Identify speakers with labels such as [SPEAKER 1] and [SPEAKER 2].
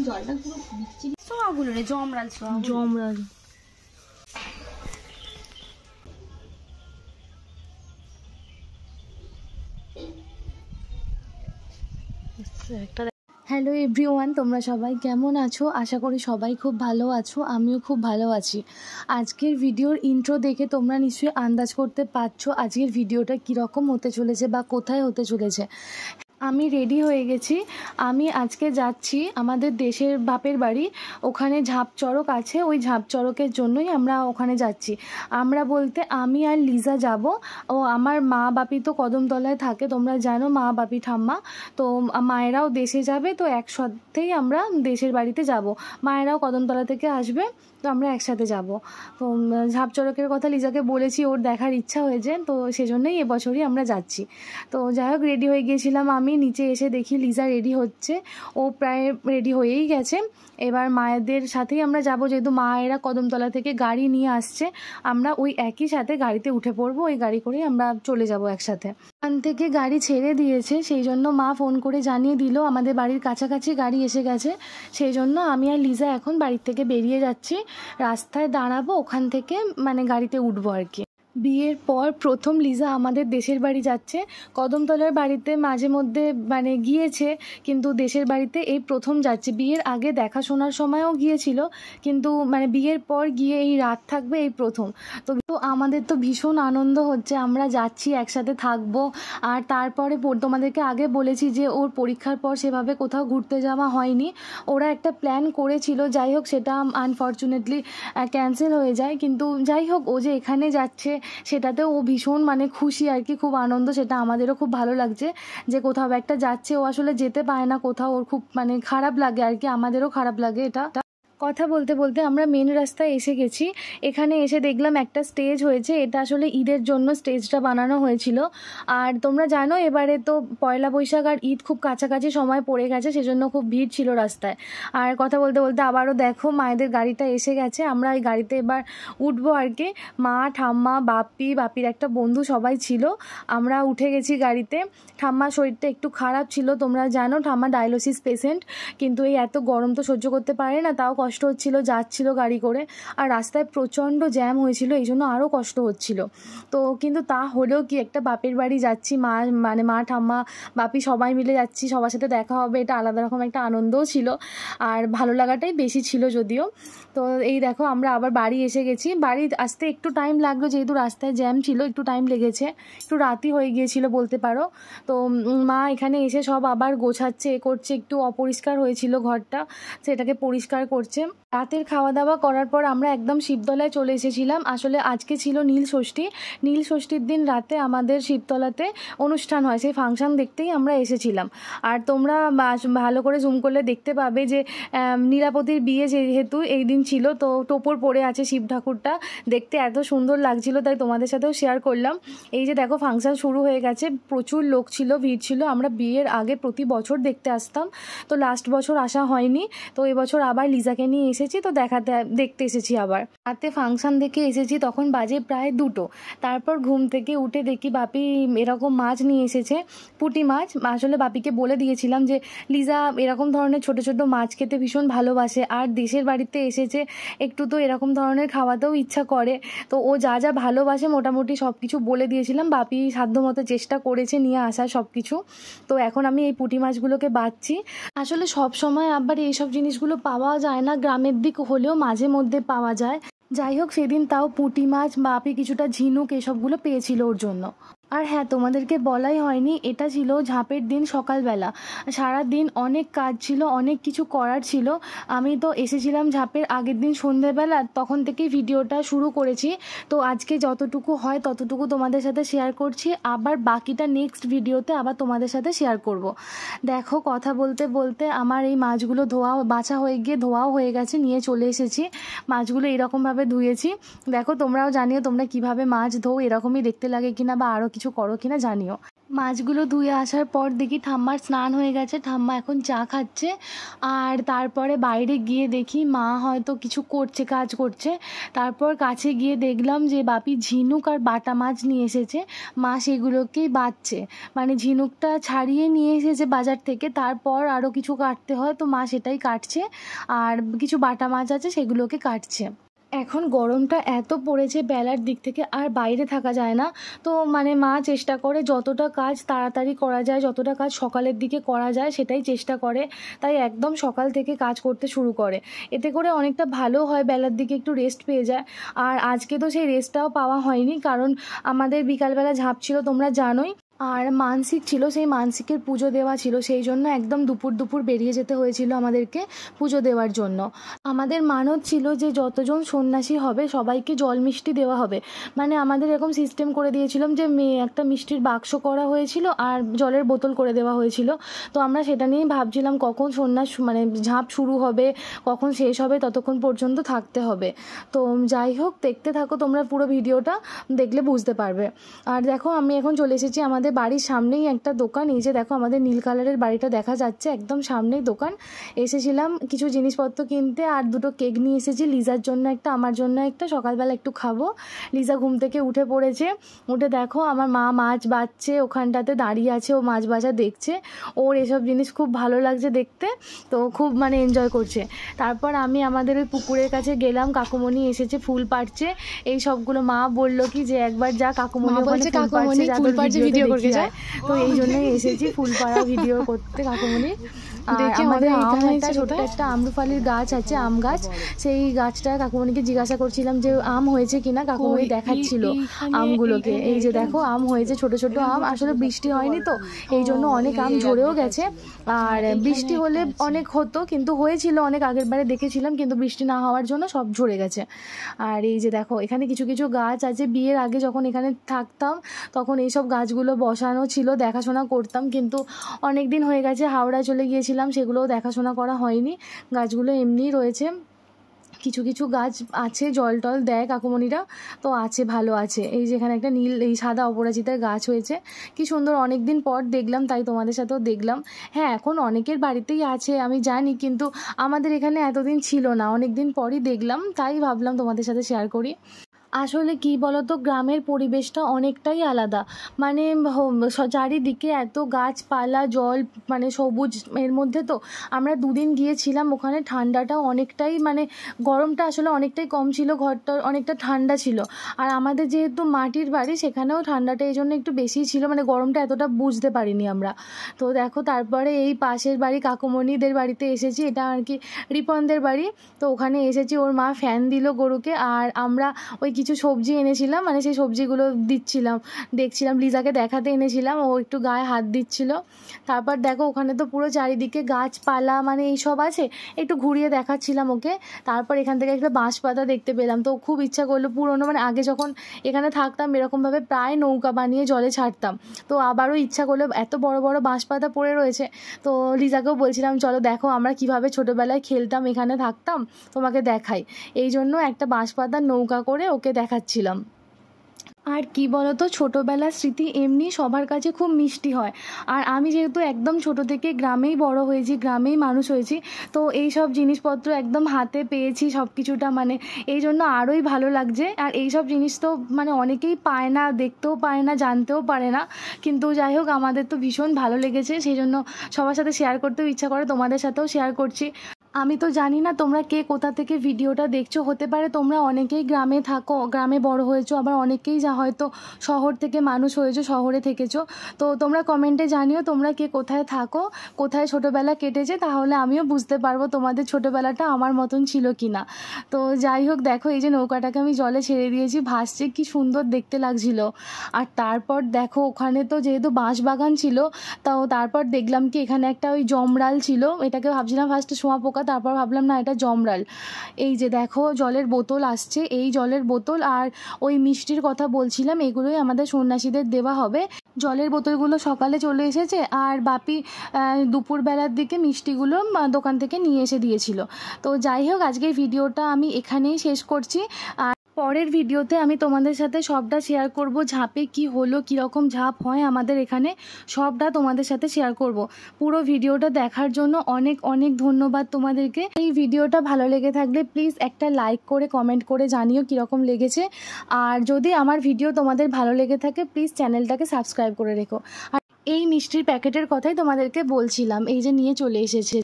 [SPEAKER 1] জলটা পুরো বিচ্ছিরি সোয়াগুলো রে, জমরাল জমরাল। হ্যালো এভরিওয়ান, তোমরা সবাই কেমন আছো? আশা করি সবাই খুব ভালো আছো, আমিও খুব ভালো আছি। আজকের ভিডিওর ইন্ট্রো দেখে তোমরা নিশ্চয়ই আন্দাজ করতে পারছো আজকের ভিডিওটা কীরকম হতে চলেছে বা কোথায় হতে চলেছে। আমি রেডি হয়ে গেছি। আমি আজকে যাচ্ছি আমাদের দেশের বাপের বাড়ি, ওখানে ঝাঁপ চড়ক আছে, ওই ঝাঁপ চড়কের জন্যই আমরা ওখানে যাচ্ছি। আমরা বলতে আমি আর লিজা যাব। ও আমার মা বাপি তো কদমতলায় থাকে, তোমরা জানো, মা বাপি ঠাম্মা। তো মায়েরাও দেশে যাবে, তো একসাথেই আমরা দেশের বাড়িতে যাব। মায়েরাও কদমতলা থেকে আসবে, তো আমরা একসাথে যাব। তো ঝাঁপ চড়কের কথা লিজাকে বলেছি, ওর দেখার ইচ্ছা হয়েছে, তো সেজন্যই এবছরই আমরা যাচ্ছি। তো যাই হোক, রেডি হয়ে গিয়েছিলাম আমি। নিচে এসে দেখি লিজা রেডি হচ্ছে, ও প্রায় রেডি হয়েই গেছে। এবার মায়েদের সাথেই আমরা যাব, যেহেতু মায়েরা কদমতলা থেকে গাড়ি নিয়ে আসছে, আমরা ওই একই সাথে গাড়িতে উঠে পড়বো, ওই গাড়ি করেই আমরা চলে যাব একসাথে। ওখান থেকে গাড়ি ছেড়ে দিয়েছে, সেই জন্য মা ফোন করে জানিয়ে দিল আমাদের বাড়ির কাছাকাছি গাড়ি এসে গেছে। সেই জন্য আমি আর লিজা এখন বাড়ির থেকে বেরিয়ে যাচ্ছি, রাস্তায় দাঁড়াবো, ওখান থেকে মানে গাড়িতে উঠবো আর কি। বিয়ের পর প্রথম লিজা আমাদের দেশের বাড়ি যাচ্ছে। কদমতলার বাড়িতে মাঝে মধ্যে মানে গিয়েছে, কিন্তু দেশের বাড়িতে এই প্রথম যাচ্ছে। বিয়ের আগে দেখাশোনার সময়ও গিয়েছিল, কিন্তু মানে বিয়ের পর গিয়ে এই রাত থাকবে এই প্রথম। তো আমাদের তো ভীষণ আনন্দ হচ্ছে, আমরা যাচ্ছি, একসাথে থাকবো। আর তারপরে তোমাদেরকে আগে বলেছি যে ওর পরীক্ষার পর সেভাবে কোথাও ঘুরতে যাওয়া হয়নি। ওরা একটা প্ল্যান করেছিল, যাই হোক সেটা আনফর্চুনেটলি ক্যান্সেল হয়ে যায়। কিন্তু যাই হোক, ও যে এখানে যাচ্ছে সেটাতেও ও ভীষণ মানে খুশি আর কি, খুব আনন্দ। সেটা আমাদেরও খুব ভালো লাগছে যে কোথাও একটা যাচ্ছে। ও আসলে যেতে পারে না কোথাও, ওর খুব মানে খারাপ লাগে আর কি, আমাদেরও খারাপ লাগে এটা। কথা বলতে বলতে আমরা মেন রাস্তায় এসে গেছি। এখানে এসে দেখলাম একটা স্টেজ হয়েছে, এটা আসলে ঈদের জন্য স্টেজটা বানানো হয়েছিল। আর তোমরা জানো এবারে তো পয়লা বৈশাখ আর ঈদ খুব কাছাকাছি সময় পড়ে গেছে, সেজন্য খুব ভিড় ছিল রাস্তায়। আর কথা বলতে বলতে আবারও দেখো মায়েদের গাড়িটা এসে গেছে, আমরা এই গাড়িতে এবার উঠবো আর কি। মা ঠাম্মা বাপির একটা বন্ধু সবাই ছিল, আমরা উঠে গেছি গাড়িতে। ঠাম্মার শরীরটা একটু খারাপ ছিল, তোমরা জানো ঠাম্মা ডায়ালিসিস পেশেন্ট, কিন্তু এই এত গরম তো সহ্য করতে পারে না, তাও কষ্ট হচ্ছিল, যাচ্ছিল গাড়ি করে। আর রাস্তায় প্রচণ্ড জ্যাম হয়েছিল, এই জন্য আরও কষ্ট হচ্ছিল। তো কিন্তু তা হলেও কি, একটা বাপের বাড়ি যাচ্ছি, মা ঠাম্মা বাপি সবাই মিলে যাচ্ছি, সবার সাথে দেখা হবে, এটা আলাদা রকম একটা আনন্দও ছিল, আর ভালো লাগাটাই বেশি ছিল যদিও। তো এই দেখো আমরা আবার বাড়ি এসে গেছি। বাড়ি আসতে একটু টাইম লাগলো, যেহেতু রাস্তায় জ্যাম ছিল, একটু টাইম লেগেছে, একটু রাতই হয়ে গিয়েছিল বলতে পারো। তো মা এখানে এসে সব আবার গোছাচ্ছে, করছে, একটু অপরিষ্কার হয়েছিল ঘরটা, সেটাকে পরিষ্কার করছে। রাতের খাওয়া দাওয়া করার পর আমরা একদম শিবতলায় চলে এসেছিলাম। আসলে আজকে ছিল নীল ষষ্ঠীর দিন রাতে আমাদের শিবতলাতে অনুষ্ঠান হয়, সেই ফাংশন দেখতেই আমরা এসেছিলাম। আর তোমরা ভালো করে জুম করলে দেখতে পাবে যে নীলাপতির বিয়ে যেহেতু এই দিন ছিল, তো টোপর পরে আছে শিব ঠাকুরটা, দেখতে এত সুন্দর লাগছিল, তাই তোমাদের সাথেও শেয়ার করলাম। এই যে দেখো ফাংশন শুরু হয়ে গেছে, প্রচুর লোক ছিল, ভিড় ছিল। আমরা বিয়ের আগে প্রতি বছর দেখতে আসতাম, তো লাস্ট বছর আসা হয়নি, তো এবছর আবার লিজাকে নিয়ে এসেছি, তো দেখতে এসেছি আবার। রাতে ফাংশন দেখে এসেছি, তখন বাজে প্রায় 2টো। তারপর ঘুম থেকে উঠে দেখি বাপি এরকম মাছ নিয়ে এসেছে, পুঁটি মাছ। আসলে বাপিকে বলে দিয়েছিলাম যে লিজা এরকম ধরনের ছোট ছোট মাছ খেতে ভীষণ ভালোবাসে, আর দেশের বাড়িতে এসেছে একটু তো এরকম ধরনের খাওয়াতেও ইচ্ছা করে। তো ও যা যা ভালোবাসে মোটামুটি সব কিছু বলে দিয়েছিলাম, বাপি সাধ্যমতো চেষ্টা করেছে নিয়ে আসার সব কিছু। তো এখন আমি এই পুঁটি মাছগুলোকে বাছছি। আসলে সব সময় আবার এইসব জিনিসগুলো পাওয়া যায় না, গ্রামের দিক হলেও মাঝে মধ্যে পাওয়া যায়। যাই হোক, সেদিন তাও পুঁটি মাছ, বাপি কিছুটা ঝিনুক এসবগুলো পেয়েছিল ওর জন্য। আর হ্যাঁ, তোমাদেরকে বলাই হয়নি, এটা ছিল ঝাঁপের দিন সকালবেলা। সারা দিন অনেক কাজ ছিল, অনেক কিছু করার ছিল। আমি তো এসেছিলাম ঝাঁপের আগের দিন সন্ধেবেলা, তখন থেকেই ভিডিওটা শুরু করেছি। তো আজকে যতটুকু হয় ততটুকু তোমাদের সাথে শেয়ার করছি, আবার বাকিটা নেক্সট ভিডিওতে আবার তোমাদের সাথে শেয়ার করব। দেখো কথা বলতে বলতে আমার এই মাছগুলো বাছা হয়ে গিয়ে ধোয়াও হয়ে গেছে, নিয়ে চলে এসেছি। মাছগুলো এরকমভাবে ধুয়েছি। দেখো তোমরাও জানিও তোমরা কিভাবে মাছ ধোও, এরকমই দেখতে লাগে কিনা বা আরও কিছু করো কিনা জানিও। মাছগুলো ধুয়ে আসার পর দেখি ঠাম্মার স্নান হয়ে গেছে, ঠাম্মা এখন চা খাচ্ছে। আর তারপরে বাইরে গিয়ে দেখি মা হয়তো কিছু করছে, কাজ করছে। তারপর কাছে গিয়ে দেখলাম যে বাপি ঝিনুক আর বাটা মাছ নিয়ে এসেছে, মা সেগুলোকেই বাছছে। মানে ঝিনুকটা ছাড়িয়ে নিয়ে এসেছে বাজার থেকে, তারপর আরও কিছু কাটতে হয়, তো মা সেটাই কাটছে। আর কিছু বাটা মাছ আছে সেগুলোকে কাটছে। এখন গরমটা এত পড়েছে বেলার দিক থেকে আর বাইরে থাকা যায় না, তো মানে মা চেষ্টা করে যতটা কাজ তাড়াতাড়ি করা যায়, যতটা কাজ সকালের দিকে করা যায় সেটাই চেষ্টা করে। তাই একদম সকাল থেকে কাজ করতে শুরু করে, এতে করে অনেকটা ভালো হয়, বেলার দিকে একটু রেস্ট পেয়ে যায়। আর আজকে তো সেই রেস্টটাও পাওয়া হয়নি, কারণ আমাদের বিকালবেলা ঝাঁপ ছিল তোমরা জানোই, আর মানসিক ছিল, সেই মানসিকের পুজো দেওয়া ছিল, সেই জন্য একদম দুপুর বেরিয়ে যেতে হয়েছিল আমাদেরকে পুজো দেওয়ার জন্য। আমাদের মানত ছিল যে যতজন সন্ন্যাসী হবে সবাইকে জল মিষ্টি দেওয়া হবে। মানে আমাদের এরকম সিস্টেম করে দিয়েছিলাম যে একটা মিষ্টির বাক্স করা হয়েছিল আর জলের বোতল করে দেওয়া হয়েছিল। তো আমরা সেটা নিয়েই ভাবছিলাম কখন সন্ন্যাস মানে ঝাঁপ শুরু হবে, কখন শেষ হবে, ততক্ষণ পর্যন্ত থাকতে হবে। তো যাই হোক, দেখতে থাকো তোমরা, পুরো ভিডিওটা দেখলে বুঝতে পারবে। আর দেখো আমি এখন চলে এসেছি আমাদের বাড়ির সামনেই একটা দোকান। এই যে দেখো আমাদের নীল কালারের বাড়িটা দেখা যাচ্ছে, একদম সামনেই দোকান। এসেছিলাম কিছু জিনিসপত্র কিনতে, আর দুটো কেক নিয়ে এসেছি, লিজার জন্য একটা, আমার জন্য একটা। সকালবেলা একটু খাবো। লিজা ঘুম থেকে উঠে পড়েছে, উঠে দেখো আমার মা মাছ বাছছে, ওখানটাতে দাঁড়িয়ে আছে, ও মাছ বাছা দেখছে। ওর এসব জিনিস খুব ভালো লাগছে দেখতে, তো খুব মানে এনজয় করছে। তারপর আমি আমাদের ওই পুকুরের কাছে গেলাম, কাকুমণি এসেছে ফুল পাড়ছে। এই সবগুলো মা বললো কি যে একবার যা কাকুমণি ফুল পাড়ছে ভিডিও করতে যায়, তো এই জন্যই এসেছি ফুল পাড়া ভিডিও করতে কাকুমণি। আর আমাদের এখানে একটা ছোট্ট একটা আম্রফালির গাছ আছে, আম গাছ। সেই গাছটা কাকুমণিকে জিজ্ঞাসা করছিলাম যে আম হয়েছে কিনা, কাকুমণি দেখাচ্ছিল আমগুলোকে। এই যে দেখো আম হয়েছে, ছোট ছোট আম। আসলে বৃষ্টি হয়নি তো এই জন্য অনেক আম ঝরেও গেছে, আর বৃষ্টি হলে অনেক হতো, কিন্তু হয়েছিল অনেক আগের বারে দেখেছিলাম, কিন্তু বৃষ্টি না হওয়ার জন্য সব ঝরে গেছে। আর এই যে দেখো এখানে কিছু কিছু গাছ আছে, বিয়ের আগে যখন এখানে থাকতাম তখন এইসব গাছগুলো বসানো ছিল, দেখাশোনা করতাম, কিন্তু অনেক দিন হয়ে গেছে, হাওড়া চলে গিয়েছিলাম, সেগুলোও দেখাশোনা করা হয়নি। গাছগুলো এমনিই রয়েছে। কিছু কিছু গাছ আছে জল টল দেয় কাকুমণিরা, তো আছে, ভালো আছে। এই যেখানে একটা নীল এই সাদা অপরাজিতার গাছ হয়েছে, কি সুন্দর, অনেক দিন পর দেখলাম, তাই তোমাদের সাথেও দেখলাম। হ্যাঁ এখন অনেকের বাড়িতেই আছে আমি জানি, কিন্তু আমাদের এখানে এতদিন ছিল না, অনেক দিন পরই দেখলাম, তাই ভাবলাম তোমাদের সাথে শেয়ার করি। আসলে কি বলতো, গ্রামের পরিবেশটা অনেকটাই আলাদা। মানে চারিদিকে এত গাছপালা, জল, মানে সবুজ, এর মধ্যে তো আমরা দুদিন গিয়েছিলাম, ওখানে ঠান্ডাটাও অনেকটাই, মানে গরমটা আসলে অনেকটাই কম ছিল, ঘরটা অনেকটা ঠান্ডা ছিল। আর আমাদের যেহেতু মাটির বাড়ি, সেখানেও ঠান্ডাটা এই জন্য একটু বেশিই ছিল, মানে গরমটা এতটা বুঝতে পারিনি আমরা। তো দেখো তারপরে এই পাশের বাড়ি কাকুমণিদের বাড়িতে এসেছি, এটা আর কি রিপনদের বাড়ি। তো ওখানে এসেছি, ওর মা ফ্যান দিল গরুকে, আর আমরা ওই কিছু সবজি এনেছিলাম, মানে সেই সবজিগুলো দিচ্ছিলাম, দেখছিলাম, লিজাকে দেখাতে এনেছিলাম, ও একটু গায়ে হাত দিচ্ছিল। তারপর দেখো ওখানে তো পুরো চারিদিকে গাছপালা, মানে এইসব আছে, একটু ঘুরিয়ে দেখাচ্ছিলাম ওকে। তারপর এখান থেকে একটা বাঁশ পাতা দেখতে পেলাম, তো খুব ইচ্ছা করলো, পুরোনো মানে আগে যখন এখানে থাকতাম এরকমভাবে প্রায় নৌকা বানিয়ে জলে ছাড়তাম, তো আবারও ইচ্ছা করলো, এত বড় বড় বাঁশ পাতা পড়ে রয়েছে। তো লিজাকেও বলছিলাম চলো দেখো আমরা কিভাবে ছোটোবেলায় খেলতাম, এখানে থাকতাম, তোমাকে দেখাই। এই জন্য একটা বাঁশ পাতার নৌকা করে ওকে দেখাচ্ছিলাম। আর কি বলতো, ছোটোবেলার স্মৃতি এমনি সবার কাছে খুব মিষ্টি হয়। আর আমি যেহেতু একদম ছোট থেকে গ্রামেই বড় হয়েছি, গ্রামেই মানুষ হয়েছি, তো এই সব জিনিসপত্র একদম হাতে পেয়েছি সব কিছুটা, মানে এই জন্য আরোই ভালো লাগছে। আর এই সব জিনিস তো মানে অনেকেই পায় না, দেখতেও পায় না, জানতেও পারে না, কিন্তু যাই হোক আমাদের তো ভীষণ ভালো লেগেছে, সেই জন্য সবার সাথে শেয়ার করতেও ইচ্ছা করে, তোমাদের সাথেও শেয়ার করছি। আমি তো জানি না তোমরা কে কোথা থেকে ভিডিওটা দেখছো, হতে পারে তোমরা অনেকেই গ্রামে থাকো, গ্রামে বড় হয়েছো, আবার অনেকেই যা হয়তো শহর থেকে মানুষ হয়েছো, শহরে থেকেছো। তো তোমরা কমেন্টে জানিও তোমরা কে কোথায় থাকো, কোথায় ছোটোবেলা কেটেছে, তাহলে আমিও বুঝতে পারবো তোমাদের ছোটোবেলাটা আমার মতন ছিল কি না। তো যাই হোক দেখো এই যে নৌকাটাকে আমি জলে ছেড়ে দিয়েছি, ভাসছে, কি সুন্দর দেখতে লাগছিল। আর তারপর দেখো ওখানে তো যেহেতু বাঁশ বাগান ছিল, তাও তারপর দেখলাম কি এখানে একটা ওই জমরাল ছিল, এটাকে ভাবছিলাম ফার্স্টে শোঁয়া পোকা, তারপর ভাবলাম না এটা জমরাল। এই যে দেখো জলের বোতল আসছে, এই জলের বোতল আর ওই মিষ্টির কথা বলছিলাম, এগুলোই আমাদের সন্ন্যাসীদের দেওয়া হবে। জলের বোতলগুলো সকালে চলে এসেছে, আর বাপি দুপুরবেলার দিকে মিষ্টিগুলো দোকান থেকে নিয়ে এসে দিয়েছিল। তো যাই হোক আজকের ভিডিওটা আমি এখানেই শেষ করছি। আর পরের ভিডিওতে আমি তোমাদের সাথে সবটা শেয়ার করব, ঝাঁপে কি হলো, কীরকম ঝাঁপ হয় আমাদের এখানে, সবটা তোমাদের সাথে শেয়ার করব। পুরো ভিডিওটা দেখার জন্য অনেক অনেক ধন্যবাদ তোমাদেরকে। এই ভিডিওটা ভালো লেগে থাকলে প্লিজ একটা লাইক করে কমেন্ট করে জানিও কীরকম লেগেছে। আর যদি আমার ভিডিও তোমাদের ভালো লেগে থাকে প্লিজ চ্যানেলটাকে সাবস্ক্রাইব করে রেখো। আর এই মিষ্টির প্যাকেটের কথাই তোমাদেরকে বলছিলাম, এই যে নিয়ে চলে এসেছে।